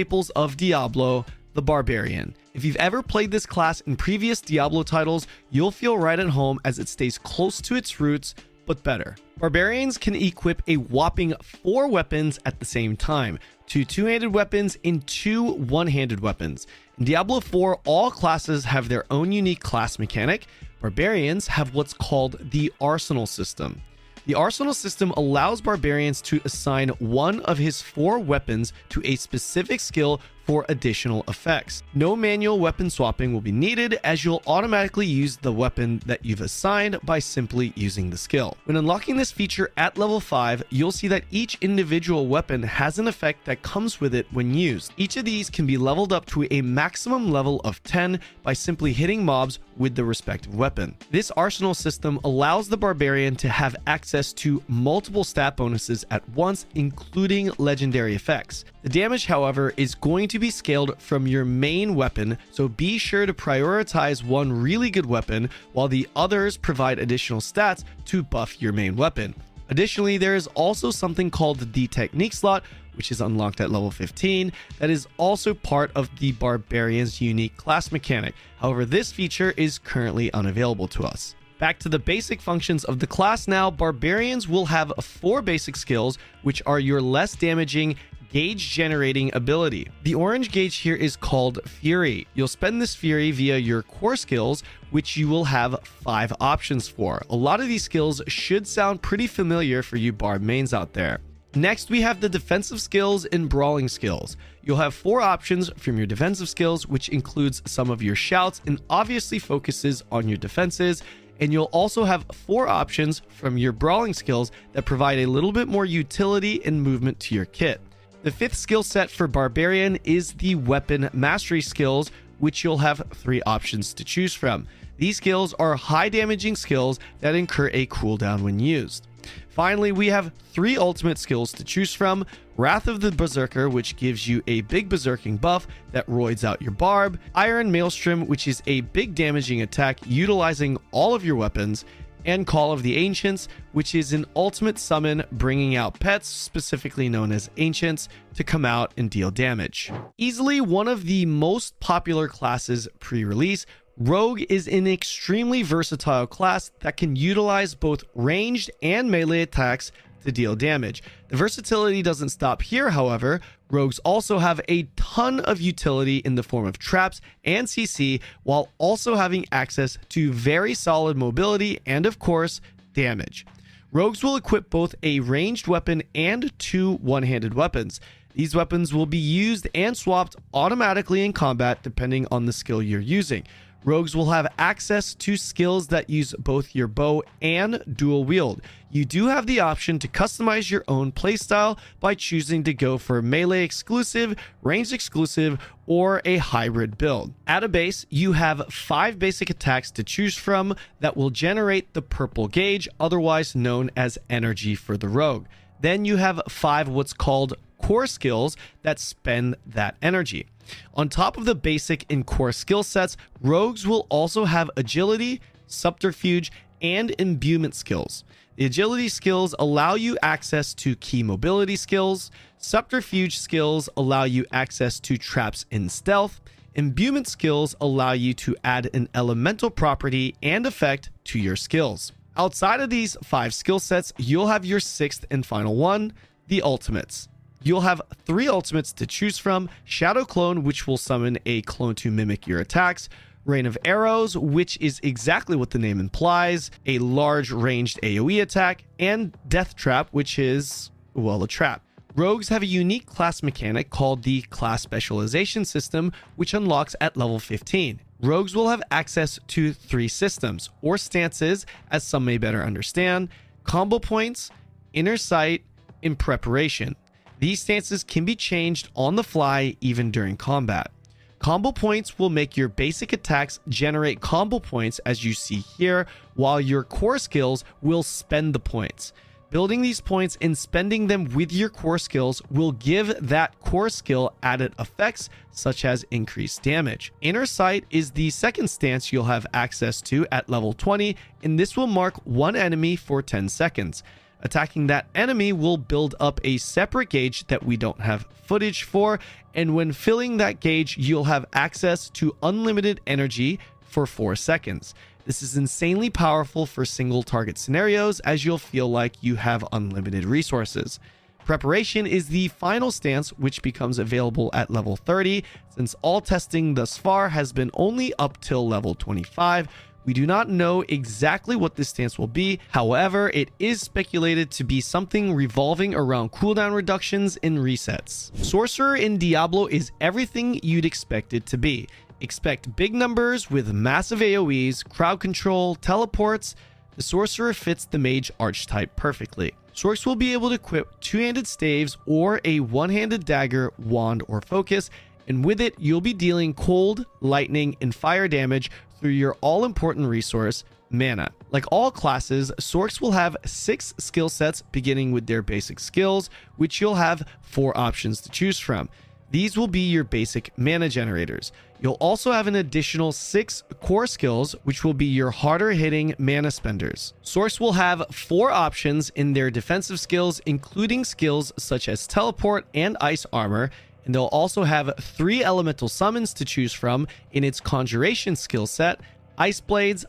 staples of Diablo, the Barbarian. If you've ever played this class in previous Diablo titles, you'll feel right at home as it stays close to its roots, but better. Barbarians can equip a whopping 4 weapons at the same time, 2 two-handed weapons and 2 one-handed weapons. In Diablo 4, all classes have their own unique class mechanic. Barbarians have what's called the Arsenal system. The Arsenal system allows Barbarians to assign one of his 4 weapons to a specific skill for additional effects. No manual weapon swapping will be needed, as you'll automatically use the weapon that you've assigned by simply using the skill. When unlocking this feature at level 5, you'll see that each individual weapon has an effect that comes with it when used. Each of these can be leveled up to a maximum level of 10 by simply hitting mobs with the respective weapon. This Arsenal system allows the Barbarian to have access to multiple stat bonuses at once, including legendary effects. The damage, however, is going to be scaled from your main weapon, so be sure to prioritize one really good weapon while the others provide additional stats to buff your main weapon. Additionally, there is also something called the technique slot, which is unlocked at level 15, that is also part of the Barbarian's unique class mechanic. However, this feature is currently unavailable to us. Back to the basic functions of the class now. Barbarians will have 4 basic skills, which are your less damaging gauge generating ability. The orange gauge here is called Fury. You'll spend this Fury via your core skills, which you will have 5 options for. A lot of these skills should sound pretty familiar for you Barb mains out there. Next, we have the defensive skills and brawling skills. You'll have 4 options from your defensive skills, which includes some of your shouts and obviously focuses on your defenses. And you'll also have 4 options from your brawling skills that provide a little bit more utility and movement to your kit. The 5th skill set for Barbarian is the weapon mastery skills, which you'll have 3 options to choose from. These skills are high damaging skills that incur a cooldown when used. Finally, we have 3 ultimate skills to choose from. Wrath of the Berserker, which gives you a big berserking buff that roids out your barb. Iron Maelstrom, which is a big damaging attack utilizing all of your weapons. And Call of the Ancients, which is an ultimate summon bringing out pets, specifically known as Ancients, to come out and deal damage. Easily one of the most popular classes pre-release, Rogue is an extremely versatile class that can utilize both ranged and melee attacks to deal damage. The versatility doesn't stop here, however. Rogues also have a ton of utility in the form of traps and CC, while also having access to very solid mobility and, of course, damage. Rogues will equip both a ranged weapon and 2 one-handed weapons. These weapons will be used and swapped automatically in combat depending on the skill you're using. Rogues will have access to skills that use both your bow and dual wield. You do have the option to customize your own playstyle by choosing to go for melee exclusive, range exclusive, or a hybrid build. At a base, you have 5 basic attacks to choose from that will generate the purple gauge, otherwise known as energy for the rogue. Then you have 5 what's called core skills that spend that energy. On top of the basic and core skill sets, rogues will also have agility, subterfuge, and imbuement skills. The agility skills allow you access to key mobility skills. Subterfuge skills allow you access to traps and stealth. Imbuement skills allow you to add an elemental property and effect to your skills. Outside of these 5 skill sets, you'll have your 6th and final one, the ultimates. You'll have 3 ultimates to choose from: Shadow Clone, which will summon a clone to mimic your attacks; Rain of Arrows, which is exactly what the name implies, a large ranged AoE attack; and Death Trap, which is, well, a trap. Rogues have a unique class mechanic called the Class Specialization System, which unlocks at level 15. Rogues will have access to 3 systems, or stances, as some may better understand: combo points, inner sight, and preparation. These stances can be changed on the fly even during combat. Combo points will make your basic attacks generate combo points, as you see here, while your core skills will spend the points. Building these points and spending them with your core skills will give that core skill added effects, such as increased damage. Inner Sight is the second stance you'll have access to at level 20, and this will mark one enemy for 10 seconds. Attacking that enemy will build up a separate gauge that we don't have footage for, and when filling that gauge, you'll have access to unlimited energy for 4 seconds. This is insanely powerful for single target scenarios, as you'll feel like you have unlimited resources. Preparation is the final stance, which becomes available at level 30. Since all testing thus far has been only up till level 25, we do not know exactly what this stance will be. However, it is speculated to be something revolving around cooldown reductions and resets. Sorcerer in Diablo is everything you'd expect it to be. Expect big numbers with massive AoEs, crowd control, teleports. The Sorcerer fits the Mage archetype perfectly. Sorcs will be able to equip two-handed staves or a one-handed dagger, wand, or focus, and with it, you'll be dealing cold, lightning, and fire damage through your all-important resource, mana. Like all classes, Sorcs will have 6 skill sets beginning with their basic skills, which you'll have 4 options to choose from. These will be your basic mana generators. You'll also have an additional 6 core skills, which will be your harder hitting mana spenders. Sorcs will have 4 options in their defensive skills, including skills such as teleport and ice armor, and they'll also have 3 elemental summons to choose from in its conjuration skill set: Ice Blades,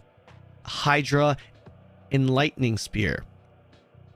Hydra, and Lightning Spear.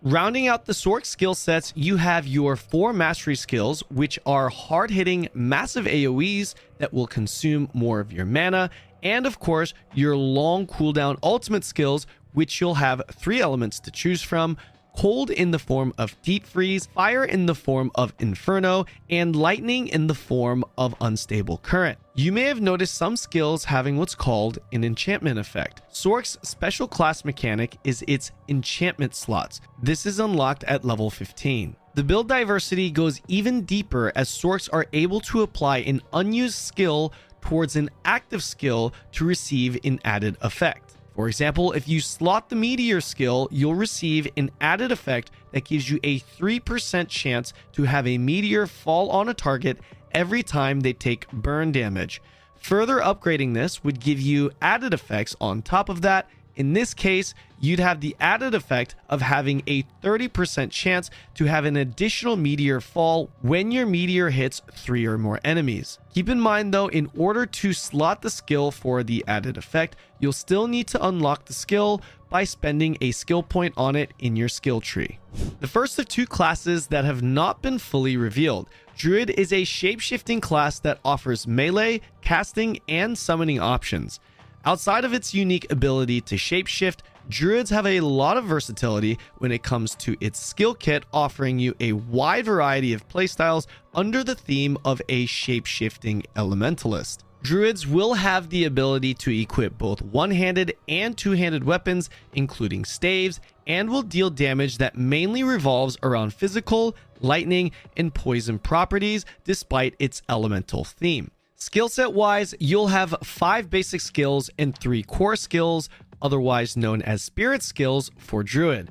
Rounding out the Sorc skill sets, you have your 4 mastery skills, which are hard-hitting, massive AoEs that will consume more of your mana, and of course, your long cooldown ultimate skills, which you'll have 3 elements to choose from: cold in the form of Deep Freeze, fire in the form of Inferno, and lightning in the form of Unstable Current. You may have noticed some skills having what's called an enchantment effect. Sorc's special class mechanic is its enchantment slots. This is unlocked at level 15. The build diversity goes even deeper, as Sorcs are able to apply an unused skill towards an active skill to receive an added effect. For example, if you slot the Meteor skill, you'll receive an added effect that gives you a 3% chance to have a meteor fall on a target every time they take burn damage. Further upgrading this would give you added effects on top of that. In this case, you'd have the added effect of having a 30% chance to have an additional meteor fall when your meteor hits 3 or more enemies. Keep in mind though, in order to slot the skill for the added effect, you'll still need to unlock the skill by spending a skill point on it in your skill tree. The first of 2 classes that have not been fully revealed. Druid is a shape-shifting class that offers melee, casting, and summoning options. Outside of its unique ability to shapeshift, Druids have a lot of versatility when it comes to its skill kit, offering you a wide variety of playstyles under the theme of a shape-shifting elementalist. Druids will have the ability to equip both one-handed and two-handed weapons, including staves, and will deal damage that mainly revolves around physical, lightning, and poison properties despite its elemental theme. Skill set wise, you'll have 5 basic skills and 3 core skills, otherwise known as spirit skills for Druid.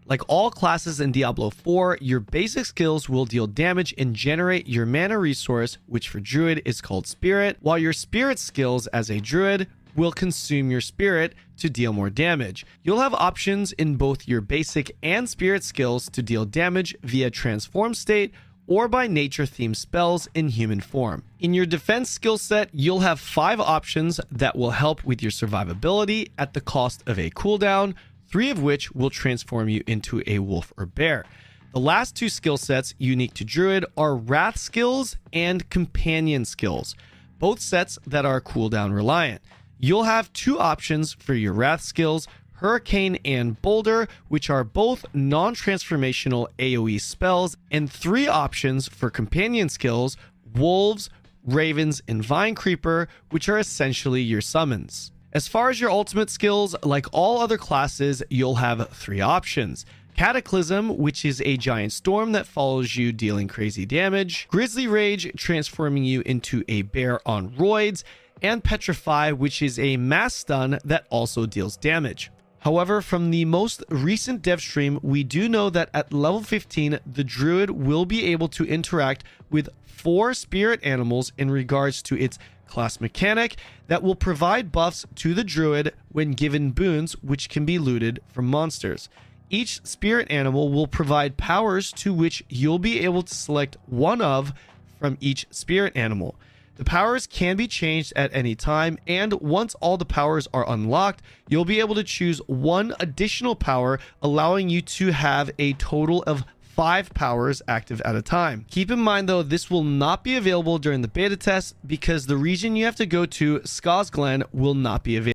Like all classes in Diablo 4, your basic skills will deal damage and generate your mana resource, which for Druid is called Spirit, while your spirit skills as a Druid will consume your spirit to deal more damage. You'll have options in both your basic and spirit skills to deal damage via transform state or by nature themed spells in human form. In your defense skill set, you'll have 5 options that will help with your survivability at the cost of a cooldown, 3 of which will transform you into a wolf or bear. The last 2 skill sets unique to Druid are Wrath skills and Companion skills, both sets that are cooldown reliant. You'll have 2 options for your Wrath skills: Hurricane and Boulder, which are both non-transformational AoE spells, and 3 options for companion skills: Wolves, Ravens, and Vine Creeper, which are essentially your summons. As far as your ultimate skills, like all other classes, you'll have 3 options: Cataclysm, which is a giant storm that follows you dealing crazy damage; Grizzly Rage, transforming you into a bear on roids; and Petrify, which is a mass stun that also deals damage. However, from the most recent dev stream, we do know that at level 15, the Druid will be able to interact with 4 spirit animals in regards to its class mechanic that will provide buffs to the Druid when given boons, which can be looted from monsters. Each spirit animal will provide powers to which you'll be able to select one of from each spirit animal. The powers can be changed at any time, and once all the powers are unlocked, you'll be able to choose one additional power, allowing you to have a total of 5 powers active at a time. Keep in mind though, this will not be available during the beta test because the region you have to go to, Skaz Glen, will not be available.